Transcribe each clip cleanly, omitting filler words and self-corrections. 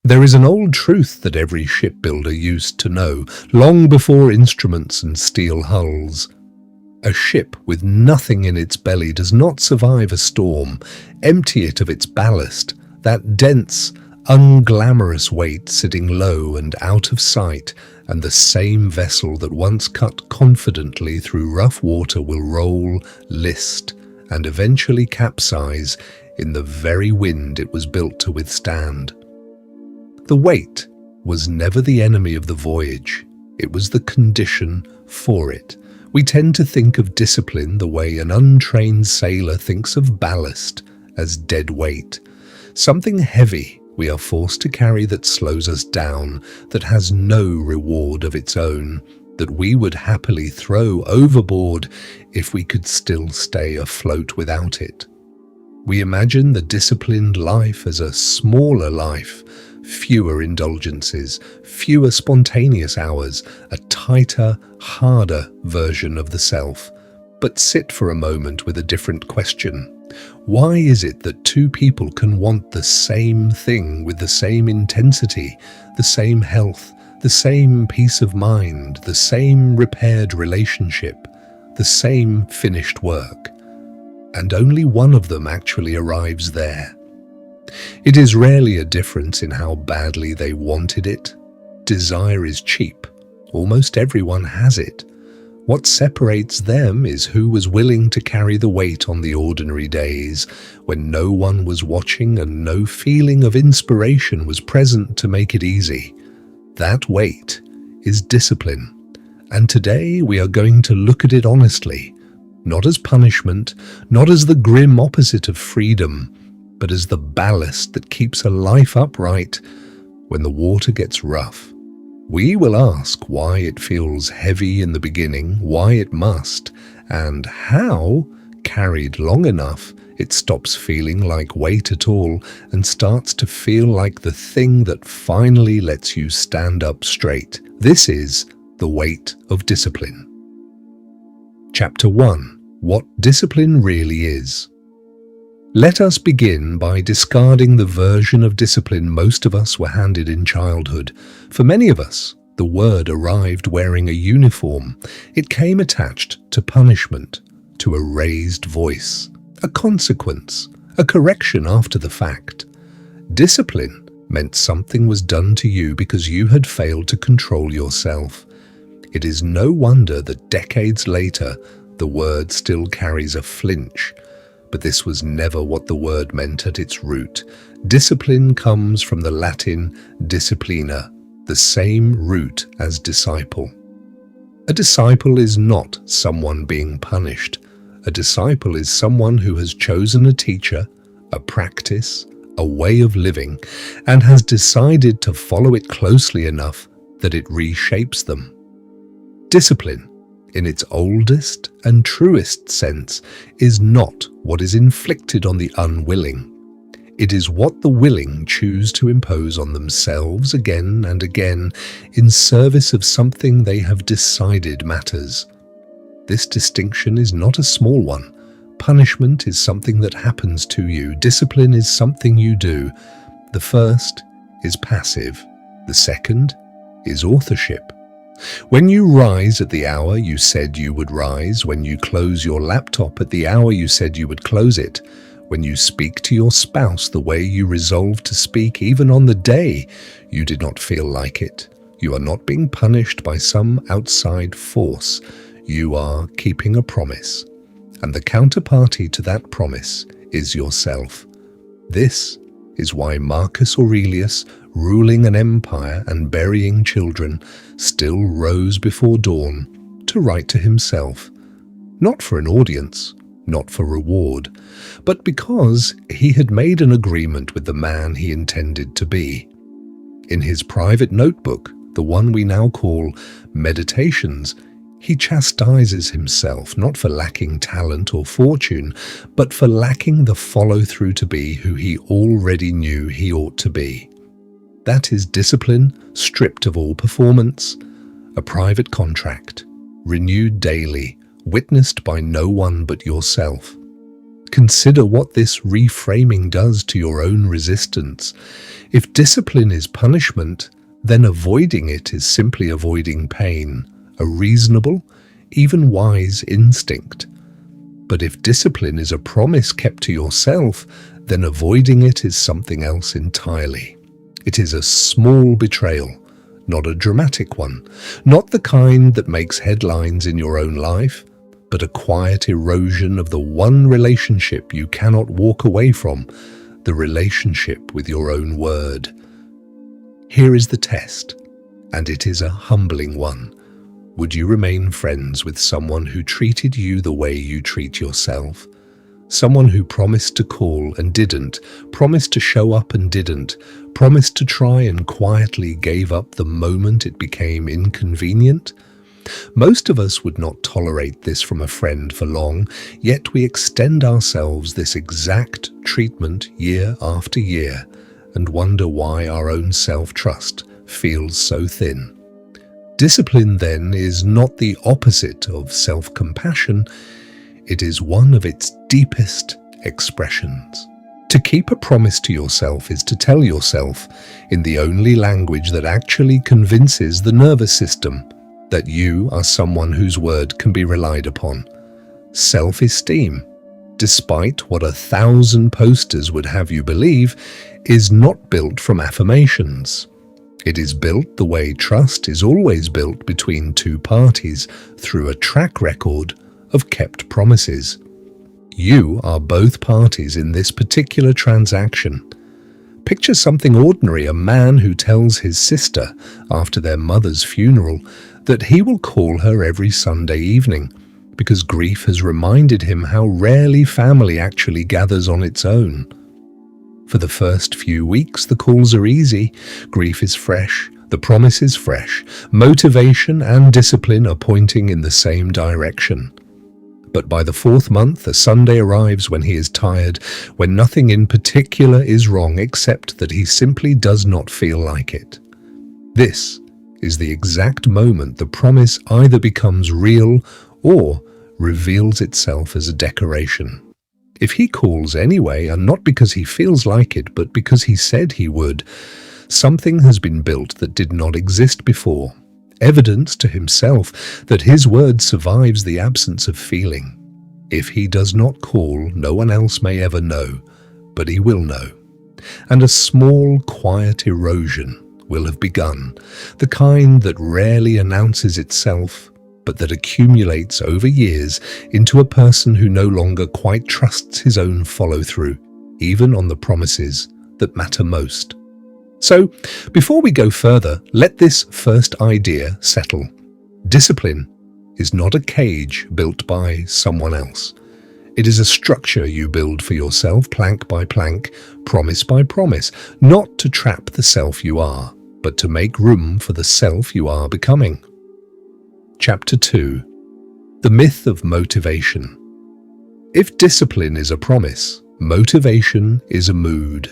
There is an old truth that every shipbuilder used to know, long before instruments and steel hulls. A ship with nothing in its belly does not survive a storm. Empty it of its ballast, that dense, unglamorous weight sitting low and out of sight, and the same vessel that once cut confidently through rough water will roll, list, and eventually capsize in the very wind it was built to withstand. The weight was never the enemy of the voyage, it was the condition for it. We tend to think of discipline the way an untrained sailor thinks of ballast, as dead weight. Something heavy we are forced to carry that slows us down, that has no reward of its own, that we would happily throw overboard if we could still stay afloat without it. We imagine the disciplined life as a smaller life, fewer indulgences, fewer spontaneous hours, a tighter, harder version of the self. But sit for a moment with a different question. Why is it that two people can want the same thing with the same intensity, the same health, the same peace of mind, the same repaired relationship, the same finished work, and only one of them actually arrives there? It is rarely a difference in how badly they wanted it. Desire is cheap. Almost everyone has it. What separates them is who was willing to carry the weight on the ordinary days, when no one was watching and no feeling of inspiration was present to make it easy. That weight is discipline. And today we are going to look at it honestly, not as punishment, not as the grim opposite of freedom, but as the ballast that keeps a life upright when the water gets rough. We will ask why it feels heavy in the beginning, why it must, and how, carried long enough, it stops feeling like weight at all and starts to feel like the thing that finally lets you stand up straight. This is the weight of discipline. Chapter 1. What discipline really is. Let us begin by discarding the version of discipline most of us were handed in childhood. For many of us, the word arrived wearing a uniform. It came attached to punishment, to a raised voice, a consequence, a correction after the fact. Discipline meant something was done to you because you had failed to control yourself. It is no wonder that decades later, the word still carries a flinch. But this was never what the word meant at its root. Discipline comes from the Latin disciplina, the same root as disciple. A disciple is not someone being punished. A disciple is someone who has chosen a teacher, a practice, a way of living, and has decided to follow it closely enough that it reshapes them. Discipline, in its oldest and truest sense, is not what is inflicted on the unwilling. It is what the willing choose to impose on themselves again and again in service of something they have decided matters. This distinction is not a small one. Punishment is something that happens to you. Discipline is something you do. The first is passive. The second is authorship. When you rise at the hour you said you would rise, when you close your laptop at the hour you said you would close it, when you speak to your spouse the way you resolved to speak even on the day you did not feel like it, you are not being punished by some outside force. You are keeping a promise, and the counterparty to that promise is yourself. This is why Marcus Aurelius, ruling an empire and burying children, still rose before dawn to write to himself, not for an audience, not for reward, but because he had made an agreement with the man he intended to be. In his private notebook, the one we now call Meditations, he chastises himself not for lacking talent or fortune, but for lacking the follow-through to be who he already knew he ought to be. That is discipline stripped of all performance, a private contract, renewed daily, witnessed by no one but yourself. Consider what this reframing does to your own resistance. If discipline is punishment, then avoiding it is simply avoiding pain, a reasonable, even wise instinct. But if discipline is a promise kept to yourself, then avoiding it is something else entirely. It is a small betrayal, not a dramatic one, not the kind that makes headlines in your own life, but a quiet erosion of the one relationship you cannot walk away from, the relationship with your own word. Here is the test, and it is a humbling one. Would you remain friends with someone who treated you the way you treat yourself? Someone who promised to call and didn't, promised to show up and didn't, promised to try and quietly gave up the moment it became inconvenient? Most of us would not tolerate this from a friend for long, yet we extend ourselves this exact treatment year after year and wonder why our own self-trust feels so thin. Discipline, then, is not the opposite of self-compassion. It is one of its deepest expressions. To keep a promise to yourself is to tell yourself, in the only language that actually convinces the nervous system, that you are someone whose word can be relied upon. Self-esteem, despite what 1,000 posters would have you believe, is not built from affirmations. It is built the way trust is always built between two parties, through a track record of kept promises. You are both parties in this particular transaction. Picture something ordinary, a man who tells his sister after their mother's funeral that he will call her every Sunday evening because grief has reminded him how rarely family actually gathers on its own. For the first few weeks, the calls are easy, grief is fresh, the promise is fresh, motivation and discipline are pointing in the same direction. But by the 4th month, a Sunday arrives when he is tired, when nothing in particular is wrong except that he simply does not feel like it. This is the exact moment the promise either becomes real or reveals itself as a decoration. If he calls anyway, and not because he feels like it, but because he said he would, something has been built that did not exist before. Evidence to himself that his word survives the absence of feeling. If he does not call, no one else may ever know, but he will know. And a small, quiet erosion will have begun, the kind that rarely announces itself, but that accumulates over years into a person who no longer quite trusts his own follow-through, even on the promises that matter most. So, before we go further, let this first idea settle. Discipline is not a cage built by someone else. It is a structure you build for yourself, plank by plank, promise by promise, not to trap the self you are, but to make room for the self you are becoming. Chapter 2. The Myth of Motivation. If discipline is a promise, motivation is a mood.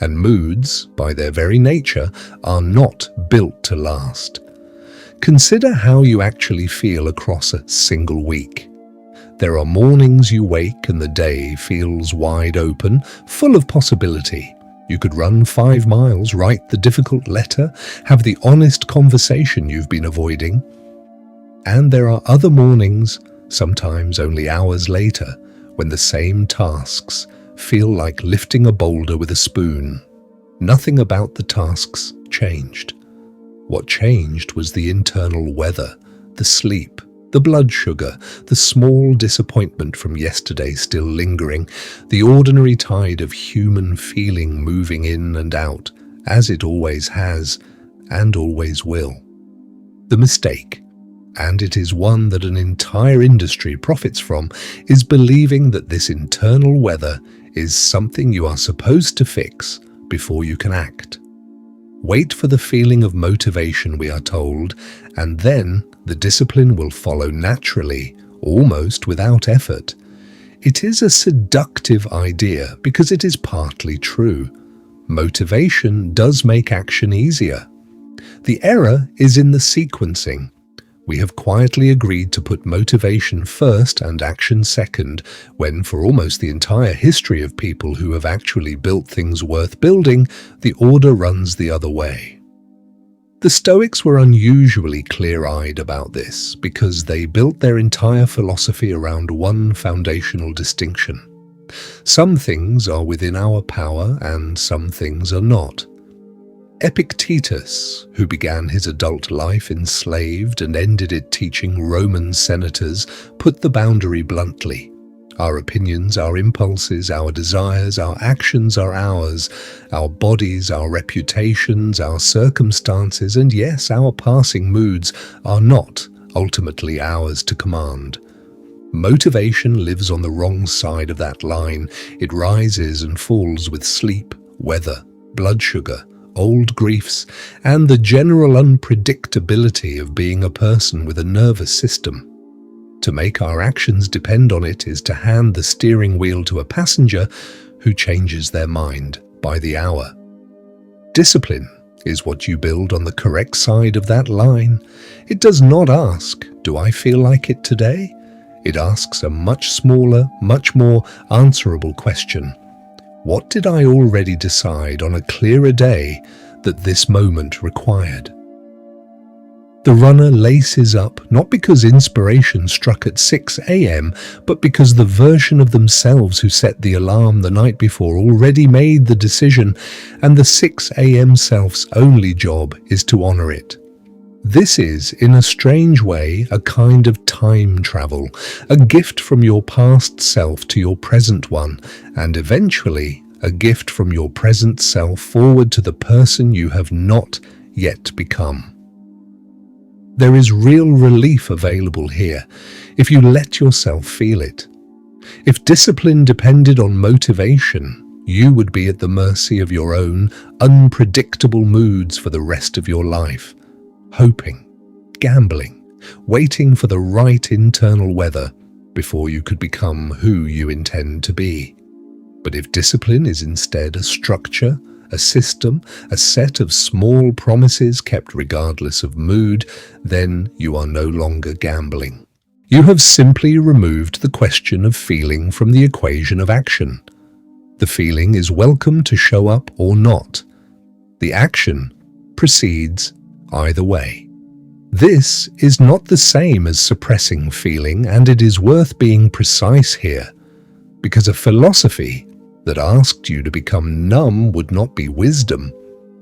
And moods, by their very nature, are not built to last. Consider how you actually feel across a single week. There are mornings you wake and the day feels wide open, full of possibility. You could run 5 miles, write the difficult letter, have the honest conversation you've been avoiding. And there are other mornings, sometimes only hours later, when the same tasks feel like lifting a boulder with a spoon. Nothing about the tasks changed. What changed was the internal weather, the sleep, the blood sugar, the small disappointment from yesterday still lingering, the ordinary tide of human feeling moving in and out, as it always has and always will. The mistake, and it is one that an entire industry profits from, is believing that this internal weather is something you are supposed to fix before you can act. Wait for the feeling of motivation, we are told, and then the discipline will follow naturally, almost without effort. It is a seductive idea because it is partly true. Motivation does make action easier. The error is in the sequencing. We have quietly agreed to put motivation first and action second, when for almost the entire history of people who have actually built things worth building, the order runs the other way. The Stoics were unusually clear-eyed about this because they built their entire philosophy around one foundational distinction. Some things are within our power and some things are not. Epictetus, who began his adult life enslaved and ended it teaching Roman senators, put the boundary bluntly. Our opinions, our impulses, our desires, our actions are ours, our bodies, our reputations, our circumstances, and yes, our passing moods are not ultimately ours to command. Motivation lives on the wrong side of that line. It rises and falls with sleep, weather, blood sugar, old griefs, and the general unpredictability of being a person with a nervous system. To make our actions depend on it is to hand the steering wheel to a passenger who changes their mind by the hour. Discipline is what you build on the correct side of that line. It does not ask, "Do I feel like it today?" It asks a much smaller, much more answerable question. What did I already decide on a clearer day that this moment required? The runner laces up not because inspiration struck at 6 a.m., but because the version of themselves who set the alarm the night before already made the decision, and the 6 a.m. self's only job is to honor it. This is, in a strange way, a kind of time travel, a gift from your past self to your present one, and eventually a gift from your present self forward to the person you have not yet become. There is real relief available here if you let yourself feel it. If discipline depended on motivation, you would be at the mercy of your own unpredictable moods for the rest of your life. Hoping, gambling, waiting for the right internal weather before you could become who you intend to be. But if discipline is instead a structure, a system, a set of small promises kept regardless of mood, then you are no longer gambling. You have simply removed the question of feeling from the equation of action. The feeling is welcome to show up or not. The action proceeds either way. This is not the same as suppressing feeling, and it is worth being precise here, because a philosophy that asked you to become numb would not be wisdom.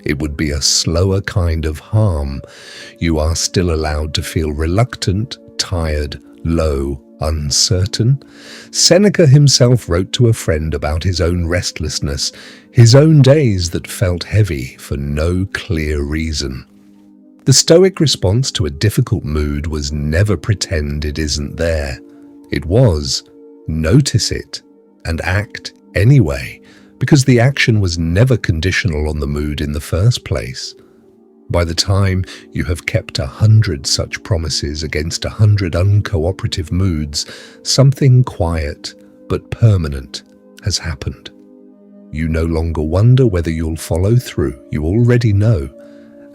It would be a slower kind of harm. You are still allowed to feel reluctant, tired, low, uncertain. Seneca himself wrote to a friend about his own restlessness, his own days that felt heavy for no clear reason. The Stoic response to a difficult mood was never pretend it isn't there. It was notice it and act anyway, because the action was never conditional on the mood in the first place. By the time you have kept 100 such promises against 100 uncooperative moods, something quiet but permanent has happened. You no longer wonder whether you'll follow through. You already know.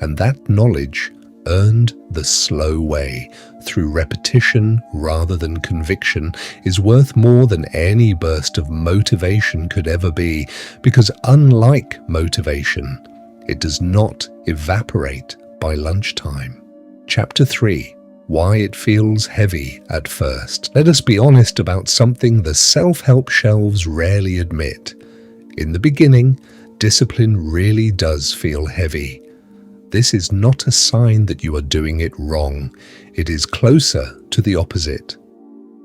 And that knowledge, earned the slow way, through repetition rather than conviction, is worth more than any burst of motivation could ever be, because unlike motivation, it does not evaporate by lunchtime. Chapter 3. Why it feels heavy at first. Let us be honest about something the self-help shelves rarely admit. In the beginning, discipline really does feel heavy. This is not a sign that you are doing it wrong. It is closer to the opposite.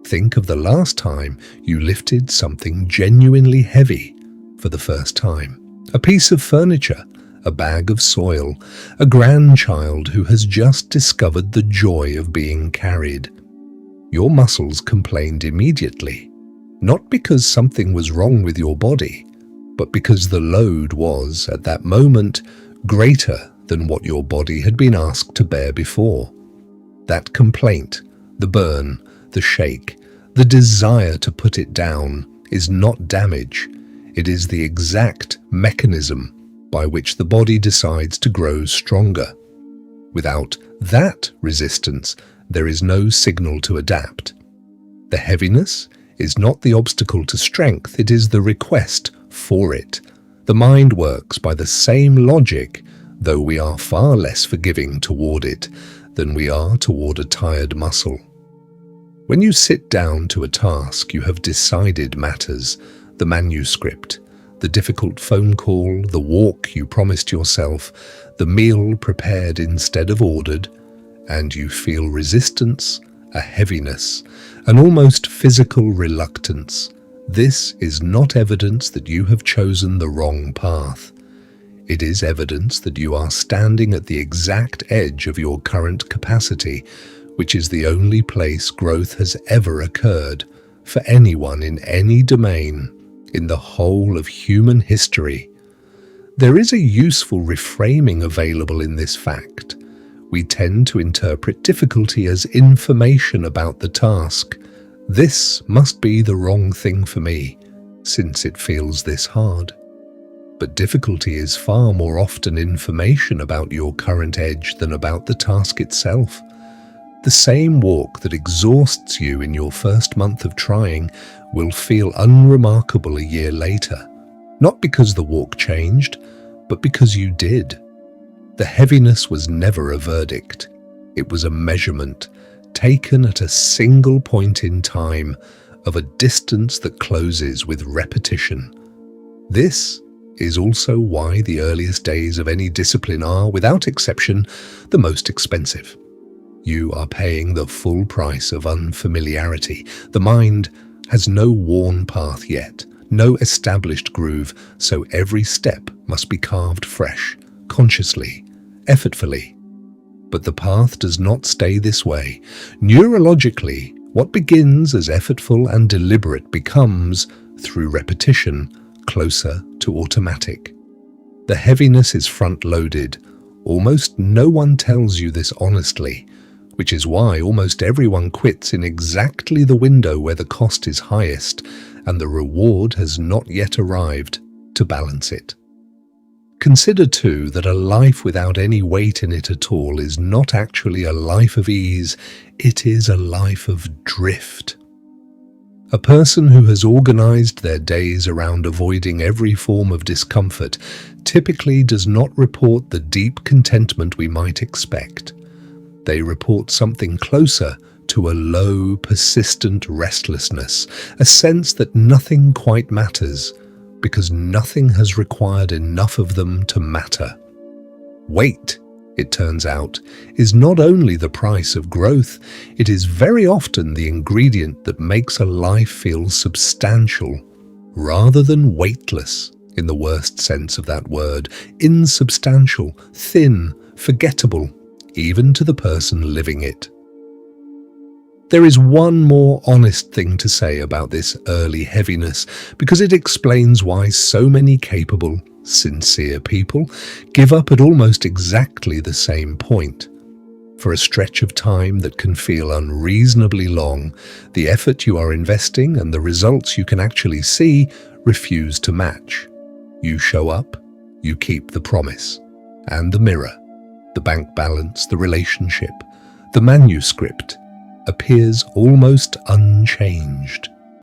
Think of the last time you lifted something genuinely heavy for the first time. A piece of furniture, a bag of soil, a grandchild who has just discovered the joy of being carried. Your muscles complained immediately, not because something was wrong with your body, but because the load was, at that moment, greater than what your body had been asked to bear before. That complaint, the burn, the shake, the desire to put it down, is not damage. It is the exact mechanism by which the body decides to grow stronger. Without that resistance, there is no signal to adapt. The heaviness is not the obstacle to strength, it is the request for it. The mind works by the same logic, though we are far less forgiving toward it than we are toward a tired muscle. When you sit down to a task, you have decided matters: the manuscript, the difficult phone call, the walk you promised yourself, the meal prepared instead of ordered, and you feel resistance, a heaviness, an almost physical reluctance. This is not evidence that you have chosen the wrong path. It is evidence that you are standing at the exact edge of your current capacity, which is the only place growth has ever occurred for anyone in any domain in the whole of human history. There is a useful reframing available in this fact. We tend to interpret difficulty as information about the task. This must be the wrong thing for me, since it feels this hard. But difficulty is far more often information about your current edge than about the task itself. The same walk that exhausts you in your first month of trying will feel unremarkable a year later, not because the walk changed, but because you did. The heaviness was never a verdict. It was a measurement, taken at a single point in time, of a distance that closes with repetition. This is also why the earliest days of any discipline are, without exception, the most expensive. You are paying the full price of unfamiliarity. The mind has no worn path yet, no established groove, so every step must be carved fresh, consciously, effortfully. But the path does not stay this way. Neurologically, what begins as effortful and deliberate becomes, through repetition, closer to automatic. The heaviness is front-loaded. Almost no one tells you this honestly, which is why almost everyone quits in exactly the window where the cost is highest and the reward has not yet arrived to balance it. Consider too that a life without any weight in it at all is not actually a life of ease, it is a life of drift. A person who has organized their days around avoiding every form of discomfort typically does not report the deep contentment we might expect. They report something closer to a low, persistent restlessness, a sense that nothing quite matters, because nothing has required enough of them to matter. Weight, it turns out, is not only the price of growth, it is very often the ingredient that makes a life feel substantial, rather than weightless, in the worst sense of that word, insubstantial, thin, forgettable, even to the person living it. There is one more honest thing to say about this early heaviness, because it explains why so many capable, sincere people give up at almost exactly the same point. For a stretch of time that can feel unreasonably long, the effort you are investing and the results you can actually see refuse to match. You show up, you keep the promise, and the mirror, the bank balance, the relationship, the manuscript, appears almost unchanged.